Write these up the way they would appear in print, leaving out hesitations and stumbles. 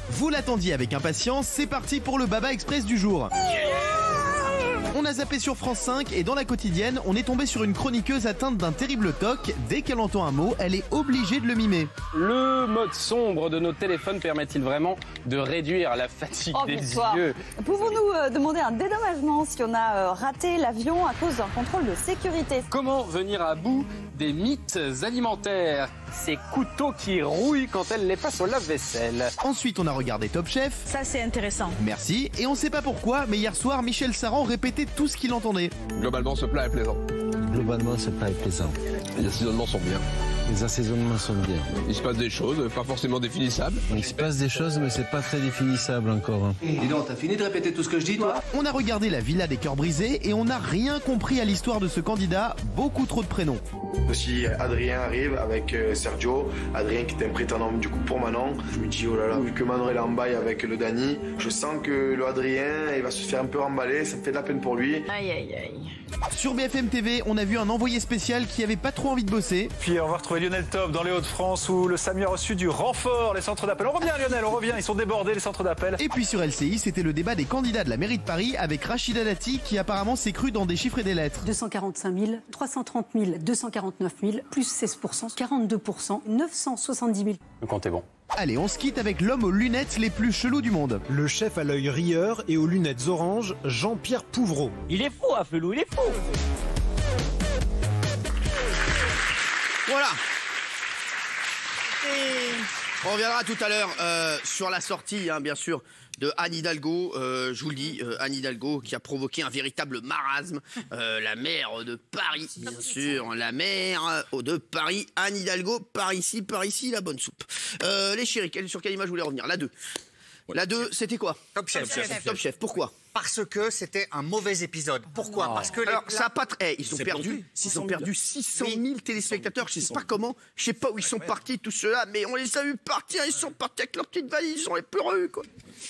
Vous l'attendiez avec impatience, c'est parti pour le Baba Express du jour. On a zappé sur France 5 et dans la quotidienne, on est tombé sur une chroniqueuse atteinte d'un terrible toc. Dès qu'elle entend un mot, elle est obligée de le mimer. Le mode sombre de nos téléphones permet-il vraiment de réduire la fatigue des yeux? Pouvons-nous demander un dédommagement si on a raté l'avion à cause d'un contrôle de sécurité? Comment venir à bout des mythes alimentaires? Ces couteaux qui rouillent quand elle les passe au lave-vaisselle. Ensuite, on a regardé Top Chef. Ça, c'est intéressant. Merci. Et on sait pas pourquoi, mais hier soir, Michel Saran répétait tout ce qu'il entendait. Globalement, ce plat est plaisant. Globalement, ce plat est plaisant. Les assaisonnements sont bien. Les assaisonnements sont bien. Il se passe des choses, pas forcément définissables. Il se passe des choses, mais c'est pas très définissable encore. Dis donc, t'as fini de répéter tout ce que je dis, toi? On a regardé la Villa des cœurs brisés et on n'a rien compris à l'histoire de ce candidat. Beaucoup trop de prénoms. Aussi, Adrien arrive avec Sergio. Adrien qui est un prétendant du coup pour Manon. Je me dis, oh là là, vu que Manon est en bail avec le Dany, je sens que le Adrien, il va se faire un peu remballer. Ça me fait de la peine pour lui. Aïe, aïe, aïe. Sur BFM TV, on a vu un envoyé spécial qui avait pas trop envie de bosser. Puis on va retrouver Lionel Top dans les Hauts-de-France où le SAMU a reçu du renfort, les centres d'appel. On revient Lionel, on revient, ils sont débordés les centres d'appel. Et puis sur LCI, c'était le débat des candidats de la mairie de Paris avec Rachida Dati qui apparemment s'est crue dans des chiffres et des lettres. 245 000, 330 000, 249 000, plus 16%, 42%, 970 000. Le compte est bon. Allez, on se quitte avec l'homme aux lunettes les plus chelous du monde. Le chef à l'œil rieur et aux lunettes orange, Jean-Pierre Pouvreau. Il est fou, Afelou, il est fou. Voilà. On reviendra tout à l'heure sur la sortie, bien sûr, de Anne Hidalgo. Je vous le dis, Anne Hidalgo qui a provoqué un véritable marasme. La maire de Paris, bien sûr, la maire de Paris, Anne Hidalgo, par ici, la bonne soupe. Les chéris, sur quelle image vous voulez revenir? La 2. La 2, c'était quoi? Top Chef. Top Chef, pourquoi? Parce que c'était un mauvais épisode. Pourquoi? Parce que alors, ça a pas ils ont perdu 600 000 téléspectateurs. Je sais pas comment, je sais pas où ils sont partis tout ceux-là, mais on les a vu partir. Ils sont partis avec leur petite valise, ils ont les peureux, quoi.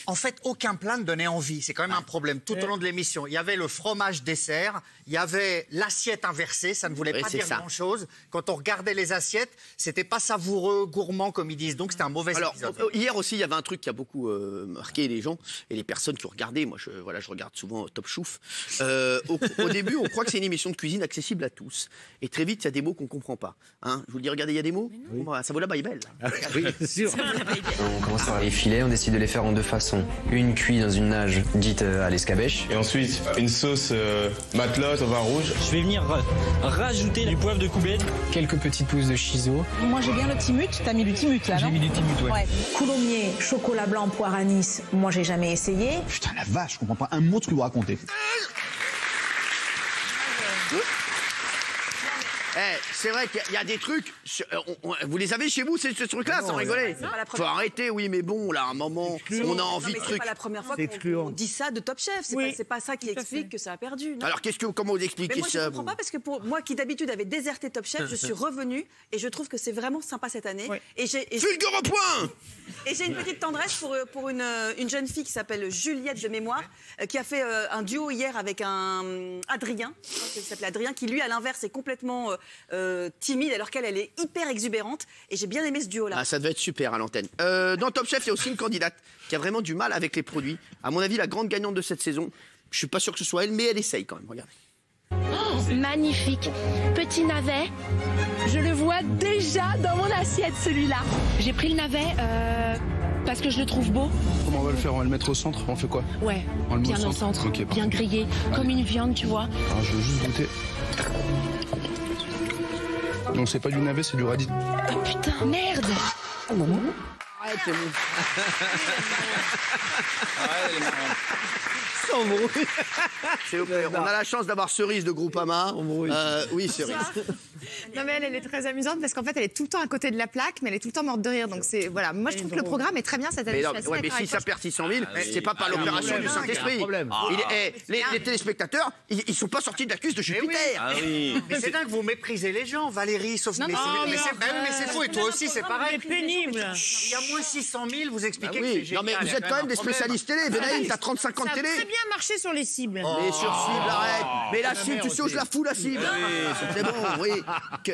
En fait, aucun plat ne donnait envie. C'est quand même un problème. Tout au long de l'émission, il y avait le fromage dessert, il y avait l'assiette inversée. Ça ne voulait pas dire grand-chose. Quand on regardait les assiettes, c'était pas savoureux, gourmand comme ils disent. Donc c'était un mauvais épisode. Hier aussi, il y avait un truc qui a beaucoup marqué les gens et les personnes qui ont regardé. Moi, je regarde souvent Top Chouf. Au début, on croit que c'est une émission de cuisine accessible à tous. Et très vite, il y a des mots qu'on comprend pas. Hein, je vous le dis, regardez, il y a des mots. Ça vaut la baille-belle. Oui, c'est sûr. On commence par les filets, on décide de les faire en deux façons. Une cuite dans une nage dite à l'escabeche. Et ensuite, une sauce matelote au vin rouge. Je vais venir rajouter du poivre de Koubet. Quelques petites pousses de chiso. Moi, j'ai bien le timut. T'as mis du timut, là, non? J'ai mis du timut, ouais. Coulommiers, chocolat blanc, poire anis. Moi, j'ai jamais essayé. Putain, la vache, je comprends pas un mot de ce que vous racontez. C'est vrai qu'il y a des trucs. Vous les avez chez vous, ces trucs-là, sans rigoler. Faut arrêter, oui, mais bon, là, à un moment, on a envie de trucs. C'est pas la première fois qu'on dit ça de Top Chef. C'est pas ça qui explique que ça a perdu. Non. Alors, comment vous expliquez moi, ça? Je comprends pas parce que pour moi, qui d'habitude avait déserté Top Chef, je suis revenue et je trouve que c'est vraiment sympa cette année. Ouais. Fulgure au point. Et j'ai une petite tendresse pour une jeune fille qui s'appelle Juliette de mémoire, qui a fait un duo hier avec un Adrien, qui s'appelle Adrien, qui lui, à l'inverse, est complètement timide alors qu'elle est hyper exubérante. Et j'ai bien aimé ce duo-là. Ah, ça devait être super à l'antenne. Dans Top Chef, il y a aussi une candidate qui a vraiment du mal avec les produits. À mon avis, la grande gagnante de cette saison. Je suis pas sûr que ce soit elle, mais elle essaye quand même. Regardez. Oh, magnifique. Petit navet. Je le vois déjà dans mon assiette, celui-là. J'ai pris le navet parce que je le trouve beau. Comment on va le faire? On va le mettre au centre? On fait quoi? Ouais, bien au centre, okay, bien grillé, comme une viande, tu vois. Alors, je veux juste goûter. Non, c'est pas du navet, c'est du radis. Oh putain, merde. Arrête, c'est bon. Sans bruit. On a la chance d'avoir Cerise de Groupama. Oui, Cerise. Non mais elle est très amusante parce qu'en fait elle est tout le temps à côté de la plaque mais elle est tout le temps morte de rire donc c'est voilà moi je trouve que le programme est très bien cette année. Mais si ça perd 600 000, c'est pas par l'opération du Saint-Esprit. Les téléspectateurs, ils sont pas sortis de la cuisse de Jupiter. Mais c'est dingue, vous méprisez les gens, Valérie, sauf mais c'est faux et toi aussi c'est pareil. C'est pénible. Il y a moins 600 000, vous expliquez que c'est Oui, génial. non mais vous il y a êtes quand même des un problème. spécialistes télé. Venaïn, t'as 35 ans de Ça a télé. très bien marché sur les cibles. Mais sur cible, arrête. Mais la cible, tu sais où je la fous, la cible. C'est bon, oui.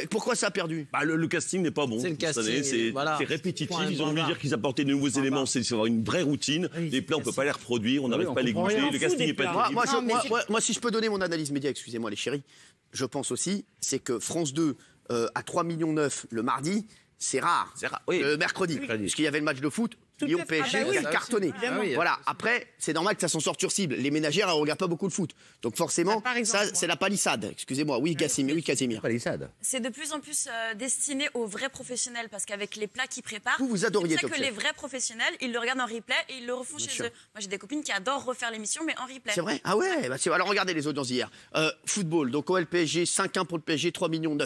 Pourquoi ça a perdu? Le casting n'est pas bon. C'est le casting, cette année, voilà. c'est répétitif. Point Ils ont voulu barre. dire qu'ils apportaient de nouveaux éléments. C'est avoir une vraie routine. Les plats, on peut pas les reproduire. On n'arrive pas à les goûter. Le casting n'est pas terrible. Moi, si je peux donner mon analyse média, excusez-moi les chéris, je pense aussi, c'est que France 2 à 3,9 millions le mardi, c'est rare. Oui. Le mercredi, parce qu'il y avait le match de foot. Lyon PSG qui a cartonné. Voilà. Après, c'est normal que ça s'en sorte sur cible. Les ménagères, elles regardent pas beaucoup le foot. Donc forcément, ça, c'est la palissade. Excusez-moi. Oui, Casimir. Palissade. C'est de plus en plus destiné aux vrais professionnels parce qu'avec les plats qu'ils préparent, vous adoriez c'est pour ça Top que Chef. les vrais professionnels, ils le regardent en replay et ils le refont Bien chez sûr. eux. Moi, j'ai des copines qui adorent refaire l'émission, mais en replay. C'est vrai? Ah ouais, alors regardez les audiences d'hier. Football, donc OL PSG, 5-1 pour le PSG, 3,9 millions.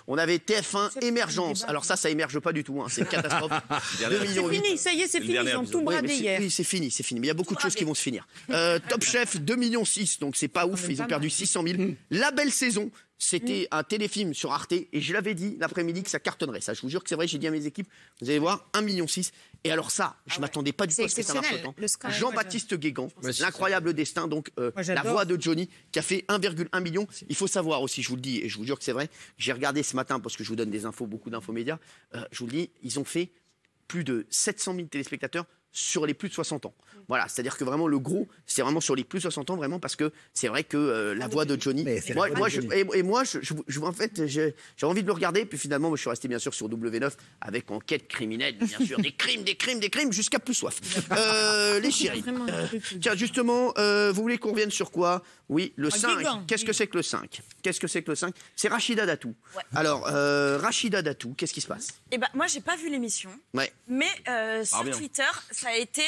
On avait TF1 Émergence. Alors ça émerge pas du tout, hein. C'est une catastrophe. 2,8 millions. C'est fini, ça y est, c'est fini. Ils ont tout bradé hier. Oui, c'est fini. Mais il y a beaucoup de choses qui vont se finir. Top Chef, 2,6 millions, donc c'est pas ouf. Ils ont perdu 600 000. La belle saison. C'était un téléfilm sur Arte et je l'avais dit l'après-midi que ça cartonnerait. Ça, je vous jure que c'est vrai, j'ai dit à mes équipes, vous allez voir, 1,6 million. Et alors ça, je m'attendais pas du tout à ce que ça marche autant. Jean-Baptiste Guégan, L'incroyable destin, donc la voix de Johnny, qui a fait 1,1 million. Il faut savoir aussi, je vous le dis, et je vous jure que c'est vrai, j'ai regardé ce matin parce que je vous donne des infos, beaucoup d'infos médias, je vous le dis, ils ont fait plus de 700 000 téléspectateurs sur les plus de 60 ans. Voilà, c'est-à-dire que vraiment le gros, c'est vraiment sur les plus de 60 ans, vraiment, parce que c'est vrai que la voix de Johnny. En fait, j'ai envie de le regarder, puis finalement, moi, je suis resté bien sûr sur W9 avec Enquête criminelle, bien sûr, des crimes, jusqu'à plus soif. Les chéris. Tiens, justement, vous voulez qu'on revienne sur quoi? Oui, le 5. Qu'est-ce que c'est que le 5? C'est Rachida Datou. Ouais. Alors, Rachida Datou, qu'est-ce qui se passe? Eh ben, moi, j'ai pas vu l'émission, mais sur Twitter, ça a été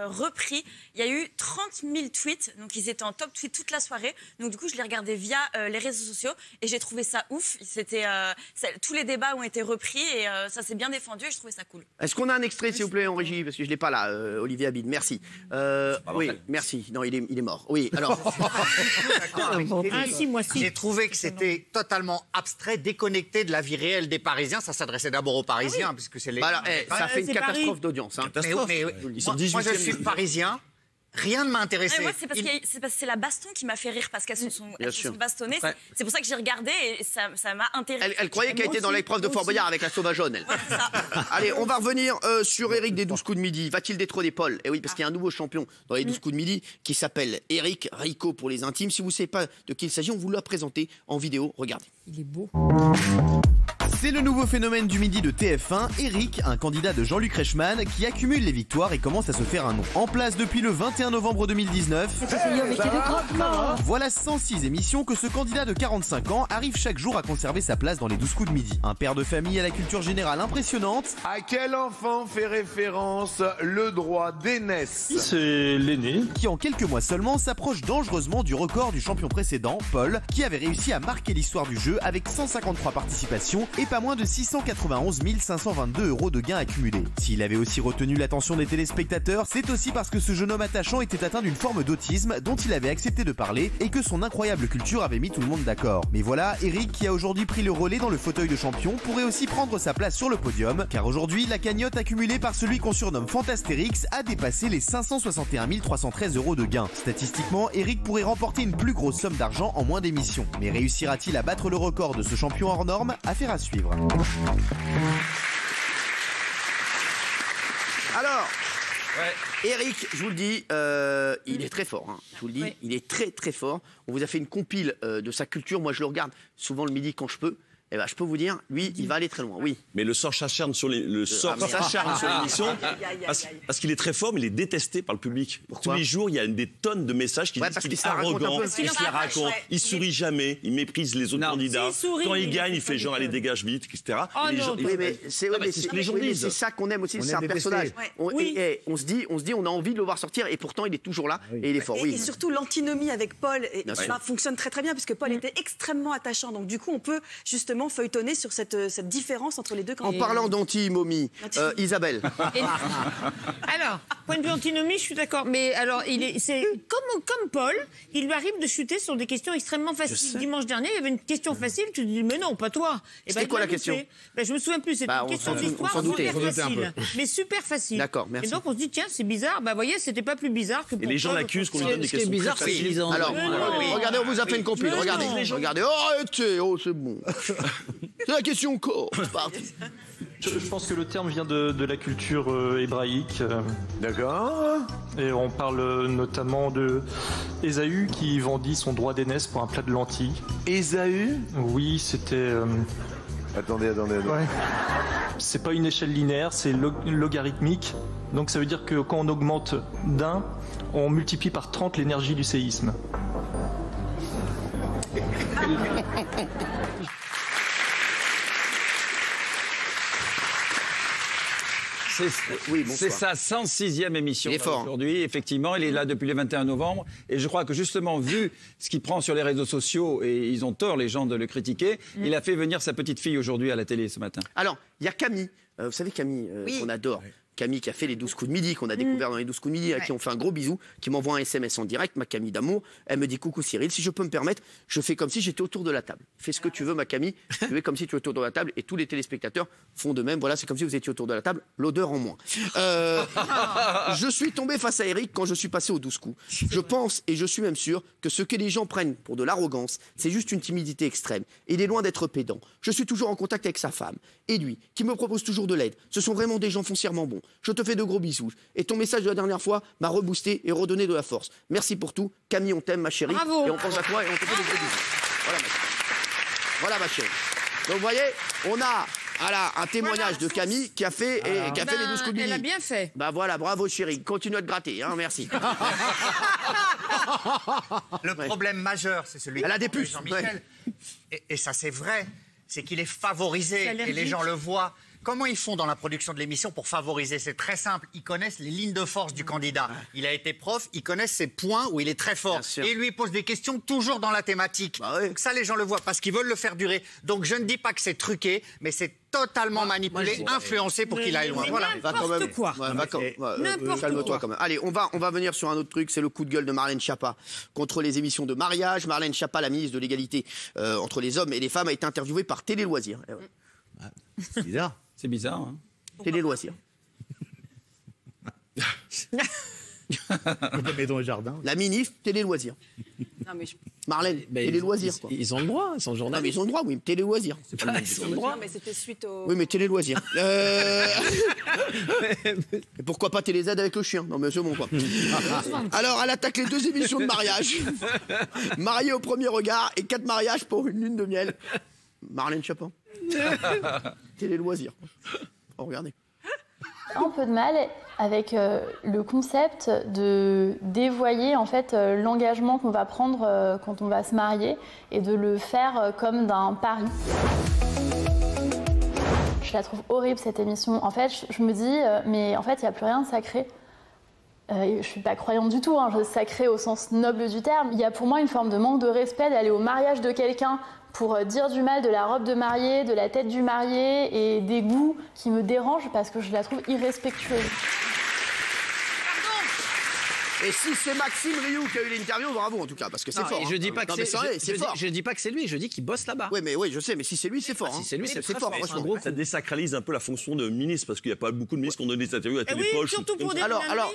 repris. Il y a eu 30 000 tweets, donc ils étaient en top tweet toute la soirée. Donc du coup, je les regardais via les réseaux sociaux et j'ai trouvé ça ouf. Tous les débats ont été repris et ça s'est bien défendu et je trouvais ça cool. Est-ce qu'on a un extrait, s'il vous plaît, en régie? Parce que je l'ai pas là, Olivier Abid. Merci. Oui, merci. Non, il est mort. Oui, alors. J'ai trouvé que c'était totalement abstrait, déconnecté de la vie réelle des Parisiens. Ça s'adressait d'abord aux Parisiens, puisque c'est les. Ça fait une catastrophe d'audience. Hein. Moi, je suis parisien. Rien ne m'a intéressé. C'est parce que c'est la baston qui m'a fait rire parce qu'elles se sont bastonnées. C'est pour ça que j'ai regardé et ça m'a intéressé. Elle croyait qu'elle était dans l'épreuve de Fort Boyard avec la sauvageonne. Elle. Allez, on va revenir sur Eric des 12 coups de midi. Va-t-il détrôner Paul? Eh oui, parce qu'il y a un nouveau champion dans les 12 coups de midi qui s'appelle Eric Rico pour les intimes. Si vous ne savez pas de qui il s'agit, on vous l'a présenté en vidéo. Regardez. Il est beau. C'est le nouveau phénomène du midi de TF1, Eric, un candidat de Jean-Luc Reichmann qui accumule les victoires et commence à se faire un nom. En place depuis le 21 novembre 2019, voilà 106 émissions que ce candidat de 45 ans arrive chaque jour à conserver sa place dans les 12 coups de midi. Un père de famille à la culture générale impressionnante. À quel enfant fait référence le droit d'aînesse? C'est l'aîné. Qui en quelques mois seulement s'approche dangereusement du record du champion précédent, Paul, qui avait réussi à marquer l'histoire du jeu avec 153 participations et pas moins de 691 522 € de gains accumulés. S'il avait aussi retenu l'attention des téléspectateurs, c'est aussi parce que ce jeune homme attachant était atteint d'une forme d'autisme dont il avait accepté de parler et que son incroyable culture avait mis tout le monde d'accord. Mais voilà, Eric, qui a aujourd'hui pris le relais dans le fauteuil de champion, pourrait aussi prendre sa place sur le podium, car aujourd'hui, la cagnotte accumulée par celui qu'on surnomme Fantastérix a dépassé les 561 313 € de gains. Statistiquement, Eric pourrait remporter une plus grosse somme d'argent en moins d'émissions. Mais réussira-t-il à battre le record de ce champion hors norme? Affaire à suivre. Alors, Eric, je vous le dis, il est très fort. Hein. Je vous le dis, il est très très fort. On vous a fait une compile de sa culture. Moi, je le regarde souvent le midi quand je peux. Eh ben, je peux vous dire, lui, il va aller très loin, oui. Mais le sort s'acharne sur l'émission parce qu'il est très fort, mais il est détesté par le public. Tous les jours, il y a des tonnes de messages qui disent qu'il est arrogant, qu'il se la raconte, il sourit jamais, il méprise les autres candidats. Quand il gagne, il fait genre, allez, dégage vite, etc. C'est ça qu'on aime aussi, c'est un personnage. On se dit, on a envie de le voir sortir, et pourtant, il est toujours là, et il est fort. Et surtout, l'antinomie avec Paul fonctionne très très bien, puisque Paul était extrêmement attachant. Donc du coup, on peut justement feuilletonner sur cette différence entre les deux candidats. En parlant d'anti-momie, Isabelle. Alors, Point de vue antinomie, je suis d'accord. Mais alors, c'est comme Paul, il lui arrive de chuter sur des questions extrêmement faciles. Dimanche dernier, il y avait une question facile, tu te dis, mais non, pas toi. C'était quoi la question? Je me souviens plus, c'était une question d'histoire super facile. Mais super facile. D'accord, merci. Et donc, on se dit, tiens, c'est bizarre. Vous voyez, c'était pas plus bizarre que pour Et les gens Paul. l'accusent qu'on lui donne des questions bizarre, très faciles. Alors, regardez, on vous a fait une compile. Regardez, arrêtez, c'est bon. C'est la question encore. C'est parti. Je pense que le terme vient de la culture hébraïque. D'accord. Et on parle notamment de Ésaü qui vendit son droit d'aînesse pour un plat de lentilles. Ésaü? Oui, c'était... Attendez. Ouais. C'est pas une échelle linéaire, c'est logarithmique. Donc ça veut dire que quand on augmente d'un, on multiplie par 30 l'énergie du séisme. C'est sa 106e émission aujourd'hui. Effectivement, il est là depuis le 21 novembre. Et je crois que justement, vu ce qu'il prend sur les réseaux sociaux, et ils ont tort, les gens, de le critiquer, il a fait venir sa petite fille aujourd'hui à la télé ce matin. Alors, il y a Camille. Vous savez, Camille, qu'on adore. Camille qui a fait les 12 coups de midi, qu'on a découvert dans les 12 coups de midi, à qui on fait un gros bisou, qui m'envoie un SMS en direct, ma Camille d'amour. Elle me dit coucou Cyril, si je peux me permettre, je fais comme si j'étais autour de la table. Fais ce que tu veux, ma Camille, tu fais comme si tu es autour de la table et tous les téléspectateurs font de même. Voilà, c'est comme si vous étiez autour de la table, l'odeur en moins. Je suis tombé face à Eric quand je suis passé aux 12 coups. Je pense et je suis même sûr que ce que les gens prennent pour de l'arrogance, c'est juste une timidité extrême. Il est loin d'être pédant. Je suis toujours en contact avec sa femme et lui, qui me propose toujours de l'aide. Ce sont vraiment des gens foncièrement bons. Je te fais de gros bisous. Et ton message de la dernière fois m'a reboosté et redonné de la force. Merci pour tout. Camille, on t'aime, ma chérie. Bravo. Et on pense à toi et on te fait de gros bisous. Voilà, ma chérie. Donc, vous voyez, on a un témoignage de Camille qui a fait, les 12 coups de midi. Elle a bien fait. Bah voilà, bravo, chérie. Continue à te gratter, hein, merci. Le problème majeur, c'est celui Elle a des de puces. Jean-Michel. Et ça, c'est vrai. C'est qu'il est favorisé et les gens le voient. Comment ils font dans la production de l'émission pour favoriser? C'est très simple. Ils connaissent les lignes de force du candidat. Il a été prof, ils connaissent ses points où il est très fort. Et ils lui posent des questions toujours dans la thématique. Donc ça, les gens le voient parce qu'ils veulent le faire durer. Donc je ne dis pas que c'est truqué, mais c'est totalement manipulé, influencé pour qu'il aille loin. Voilà. N'importe quoi. Calme-toi quand même. Allez, on va venir sur un autre truc, c'est le coup de gueule de Marlène Schiappa contre les émissions de mariage. Marlène Schiappa, la ministre de l'égalité entre les hommes et les femmes, a été interviewée par Télé Loisirs. C'est bizarre. C'est bizarre. Hein. Télé Loisirs. Maison et jardin. La ministre, Télé Loisirs. Non, mais Marlène, Télé Loisirs. Quoi. Ils ont le droit, ils sont journalistes. Non, mais ils ont le droit, oui, Télé Loisirs. C'est pas ils ont le droit. Non, mais c'était suite au... Oui, mais Télé Loisirs. Et pourquoi pas Télé Z avec le chien? Non, mais c'est bon, quoi. Alors, elle attaque les 2 émissions de mariage. Mariée au premier regard et 4 mariages pour une lune de miel. Marlène Schiappa. Télé Loisirs. Oh, regardez. Un peu de mal avec le concept de dévoyer en fait l'engagement qu'on va prendre quand on va se marier et de le faire comme d'un pari. Je la trouve horrible cette émission. En fait, je me dis mais en fait il n'y a plus rien de sacré. Je suis pas croyante du tout, hein, sacré au sens noble du terme. Il y a pour moi une forme de manque de respect d'aller au mariage de quelqu'un pour dire du mal de la robe de mariée, de la tête du marié et des goûts qui me dérangent parce que je la trouve irrespectueuse. Et si c'est Maxime Rioux qui a eu l'interview, bravo en tout cas, parce que c'est fort. Je dis pas que c'est fort. Je dis pas que c'est lui, je dis qu'il bosse là-bas. Oui, mais oui, je sais, mais si c'est lui, c'est fort. Si c'est lui, c'est fort. En gros, ça désacralise un peu la fonction de ministre, parce qu'il n'y a pas beaucoup de ministres qui ont donné des interviews à Télépoche.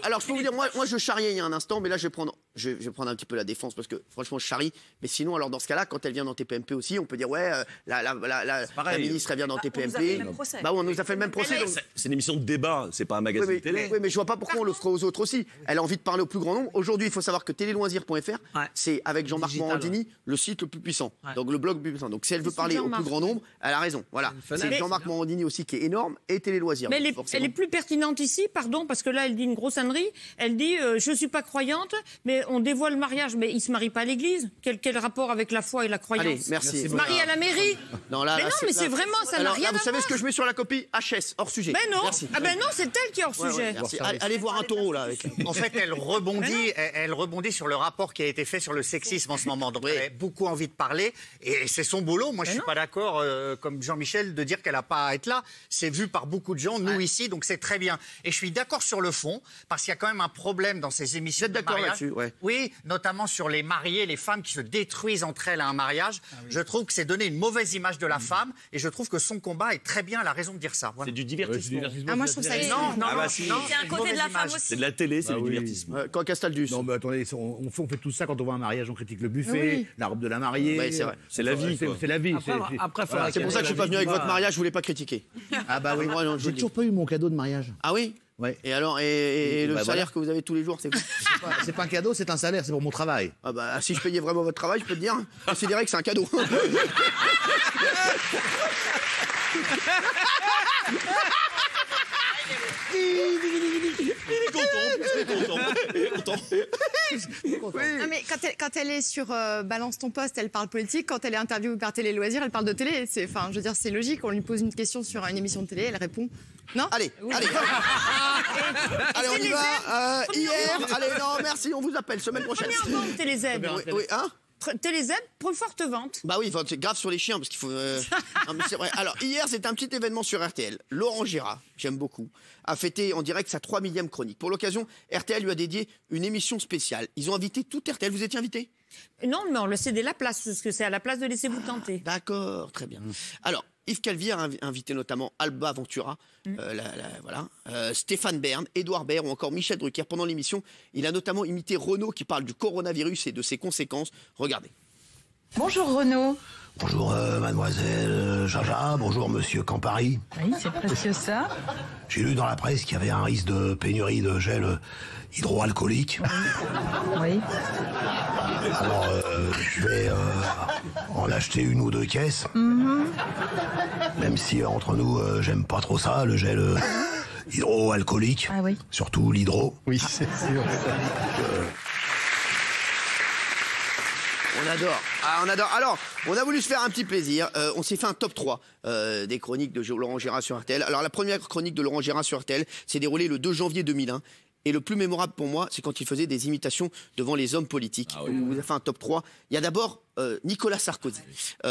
Alors, je peux vous dire, moi, je charriais il y a un instant, mais là, je vais prendre un petit peu la défense, parce que franchement, je charrie. Mais sinon, alors dans ce cas-là, quand elle vient dans TPMP aussi, on peut dire, ouais, la ministre, elle vient dans TPMP. Bah oui, on nous a fait le même procès. C'est une émission de débat, c'est pas un magazine de télé. Oui, mais je vois pas pourquoi on le ferait aux autres aussi. Elle a envie de parler au plus grand nombre. Aujourd'hui, il faut savoir que téléloisirs.fr, c'est avec Jean-Marc Morandini le site le plus puissant, donc le blog le plus puissant. Donc si elle veut parler au plus grand nombre, elle a raison. Voilà, c'est Jean-Marc Morandini aussi qui est énorme et Télé Loisirs. Mais elle est plus pertinente ici, pardon, parce que là elle dit une grosse ânerie. Elle dit je suis pas croyante, mais on dévoile le mariage, mais il se marie pas à l'église. Quel rapport avec la foi et la croyance? Allez, merci. Il se marie à la mairie. Non, là, mais là, non, mais c'est vraiment, ça n'a rien à voir. Vous savez ce que je mets sur la copie? HS, hors sujet. Mais non. Merci. Ah ben non, c'est elle qui est hors sujet. Merci. Allez voir un taureau, là. Avec... En fait, elle rebondit sur le rapport qui a été fait sur le sexisme en ce moment. Donc, elle a beaucoup envie de parler. Et c'est son boulot. Moi, je suis pas d'accord, comme Jean-Michel, de dire qu'elle n'a pas à être là. C'est vu par beaucoup de gens, nous ici, donc c'est très bien. Et je suis d'accord sur le fond, parce qu'il y a quand même un problème dans ces émissions. Vous êtes d'accord là-dessus? Oui, notamment sur les mariés, les femmes qui se détruisent entre elles à un mariage. Je trouve que c'est donner une mauvaise image de la femme, et je trouve que son combat est très bien, elle a raison de dire ça. Voilà. C'est du divertissement. Ah, moi, je trouve ça... Non, c'est un côté de la femme aussi. C'est de la télé, c'est du divertissement. Quand Castaldus. Non, mais attendez, on fait tout ça quand on voit un mariage, on critique le buffet, la robe de la mariée. Oui, c'est vrai. C'est la vie. C'est la vie. Après, c'est pour ça que je suis pas venu avec votre mariage, je voulais pas critiquer. Ah bah oui, j'ai toujours pas eu mon cadeau de mariage. Ah oui? Ouais. Et alors, le salaire que vous avez tous les jours, c'est quoi? C'est pas un cadeau, c'est un salaire, c'est pour mon travail. Ah bah, si je payais vraiment votre travail, je peux te dire, considérez que c'est un cadeau. Il est content. Non, mais quand elle est sur Balance ton poste, elle parle politique. Quand elle est interviewée par Télé Loisirs, elle parle de télé. Enfin, je veux dire, c'est logique. On lui pose une question sur une émission de télé, elle répond. Non? Allez, allez, on y va. Hier, allez, non, merci, on vous appelle semaine prochaine. Première vente, TéléZ. Oui, hein? TéléZ, pour une forte vente. Bah oui, c'est grave sur les chiens, parce qu'il faut... Non, mais c'est vrai. Alors, hier, c'était un petit événement sur RTL. Laurent Gérard, j'aime beaucoup, a fêté en direct sa 3 millième chronique. Pour l'occasion, RTL lui a dédié une émission spéciale. Ils ont invité tout RTL. Vous étiez invité? Non, mais on le cédait la place, parce que c'est à la place de Laissez-vous tenter. D'accord, très bien. Alors, Yves Calvi a invité notamment Alba Ventura, Stéphane Bern, Édouard Baird ou encore Michel Drucker. Pendant l'émission, il a notamment imité Renaud qui parle du coronavirus et de ses conséquences. Regardez. Bonjour Renaud. Bonjour mademoiselle Jaja, bonjour monsieur Campari. Oui, c'est presque ça. J'ai lu dans la presse qu'il y avait un risque de pénurie de gel hydroalcoolique. Oui. Alors je vais en acheter 1 ou 2 caisses. Même si entre nous, j'aime pas trop ça, le gel hydroalcoolique. Ah oui. Surtout l'hydro. Oui, c'est sûr. On adore. Ah, on adore. Alors, on a voulu se faire un petit plaisir. On s'est fait un top 3 des chroniques de Laurent Gérard sur RTL. Alors, la première chronique de Laurent Gérard sur RTL s'est déroulée le 2 janvier 2001. Et le plus mémorable pour moi, c'est quand il faisait des imitations devant les hommes politiques. Ah oui. On vous a fait un top 3. Il y a d'abord Nicolas Sarkozy.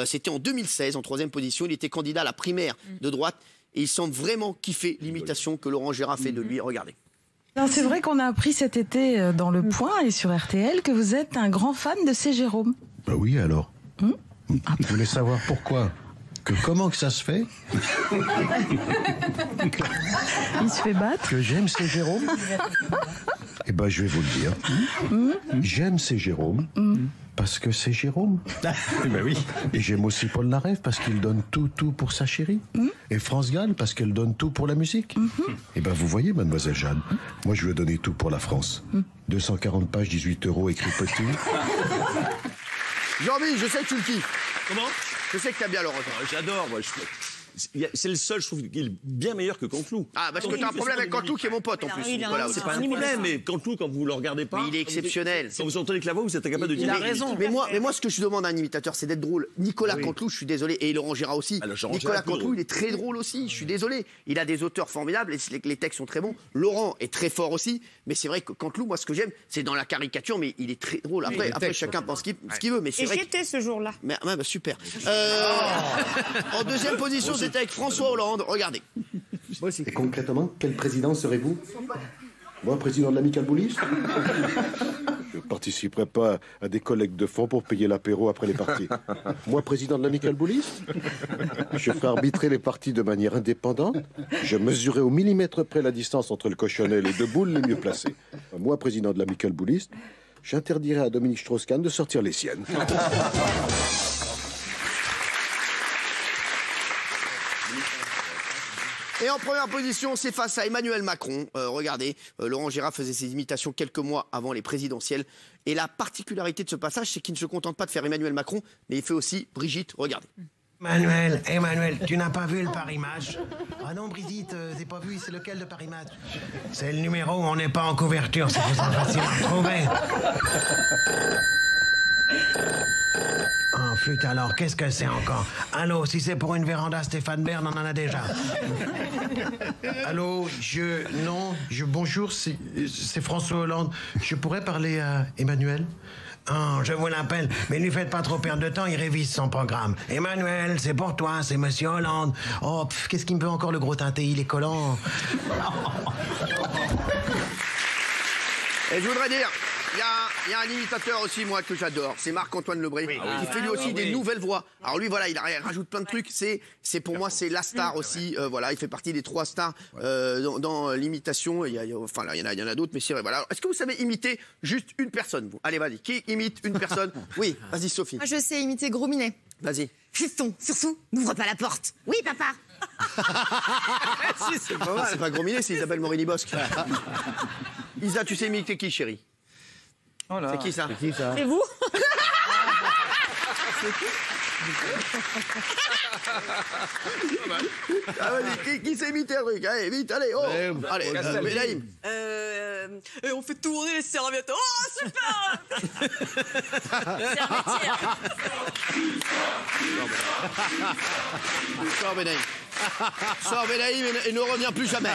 C'était en 2016, en 3e position. Il était candidat à la primaire de droite. Et il semble vraiment kiffer l'imitation que Laurent Gérard fait de lui. Regardez. C'est vrai qu'on a appris cet été dans Le Point et sur RTL que vous êtes un grand fan de C. Jérôme. Bah oui, alors. Vous voulez savoir pourquoi? Comment que ça se fait? Il se fait battre. Que j'aime C. Jérôme? Eh ben, je vais vous le dire. J'aime C. Jérôme parce que c'est Jérôme. Ben oui. Et j'aime aussi Paul Naref parce qu'il donne tout pour sa chérie. Et France Gall parce qu'elle donne tout pour la musique. Et ben, vous voyez, mademoiselle Jeanne, moi je lui ai donné tout pour la France. 240 pages, 18 €, écrit petit. Jean-Mi, je sais que tu le kiffes. Comment? Je sais que t'aimes bien Laurent. J'adore, moi. C'est le seul, je trouve, qu'il est bien meilleur que Canteloup. Ah, parce que t'as un problème avec Canteloup qui est mon pote en plus. Voilà, c'est pas un problème, mais Canteloup, quand vous le regardez pas. Mais il est exceptionnel. Quand vous entendez que la voix, vous êtes incapable de dire. Il a raison. Mais moi, ce que je demande à un imitateur, c'est d'être drôle. Nicolas Canteloup, je suis désolé, et Laurent Gérard aussi. Nicolas Canteloup, il est très drôle aussi. Je suis désolé. Il a des auteurs formidables, les textes sont très bons. Laurent est très fort aussi, mais c'est vrai que Canteloup, moi, ce que j'aime, c'est dans la caricature, mais il est très drôle. Après, chacun pense ce qu'il veut, mais c'est vrai. Et j'étais ce jour-là. Super. En 2e position, c'était avec François Hollande. Regardez. Et concrètement, quel président serez-vous? Moi, président de l'Amicale Bouliste? Je ne participerai pas à des collectes de fonds pour payer l'apéro après les parties. Moi, président de l'Amicale Bouliste? Je ferai arbitrer les parties de manière indépendante. Je mesurerai au millimètre près la distance entre le cochonnet et les 2 boules les mieux placées. Moi, président de l'Amicale Bouliste, j'interdirai à Dominique Strauss-Kahn de sortir les siennes. Et en première position, c'est face à Emmanuel Macron. Regardez, Laurent Gérard faisait ses imitations quelques mois avant les présidentielles. Et la particularité de ce passage, c'est qu'il ne se contente pas de faire Emmanuel Macron, mais il fait aussi Brigitte. Regardez. Emmanuel, tu n'as pas vu le Paris Match? Ah non, Brigitte, j'ai pas vu, c'est lequel de Paris Match? C'est le numéro où on n'est pas en couverture, c'est facile à retrouver. Oh, flûte alors, qu'est-ce que c'est encore? Allô, si c'est pour une véranda Stéphane Bern, on en a déjà. Allô, bonjour, c'est François Hollande. Je pourrais parler à Emmanuel? Oh, je vous l'appelle, mais ne lui faites pas trop perdre de temps, il révise son programme. Emmanuel, c'est pour toi, c'est Monsieur Hollande. Oh, qu'est-ce qu'il me veut encore le gros teinté, il est collant. Et je voudrais dire, il y a un imitateur aussi, moi, que j'adore. C'est Marc-Antoine Lebré. Il fait lui aussi des nouvelles voix. Alors lui, voilà, il rajoute plein de trucs. C'est pour moi, c'est la star aussi. Voilà, il fait partie des 3 stars dans l'imitation. Il y en a d'autres, mais c'est vrai. Voilà. Est-ce que vous savez imiter juste une personne, vous? Allez, vas-y. Qui imite une personne? Oui, vas-y, Sophie. Moi, je sais imiter Gros Minet. Vas-y. Fiston, surtout, n'ouvre pas la porte. Oui, papa. Si, c'est pas mal. C'est pas Gros Minet, c'est Isabelle Morini-Bosque. Isa, tu sais imiter qui, chérie? Oh là. C'est qui ça? Et vous? Ah, vas-y, qui sait imiter un truc? Allez, vite, allez, oh. Allez, Bélaïm. Et on fait tourner les serviettes. Oh, super. Sors, Bélaïm. Sors, Bélaïm, et ne reviens plus jamais.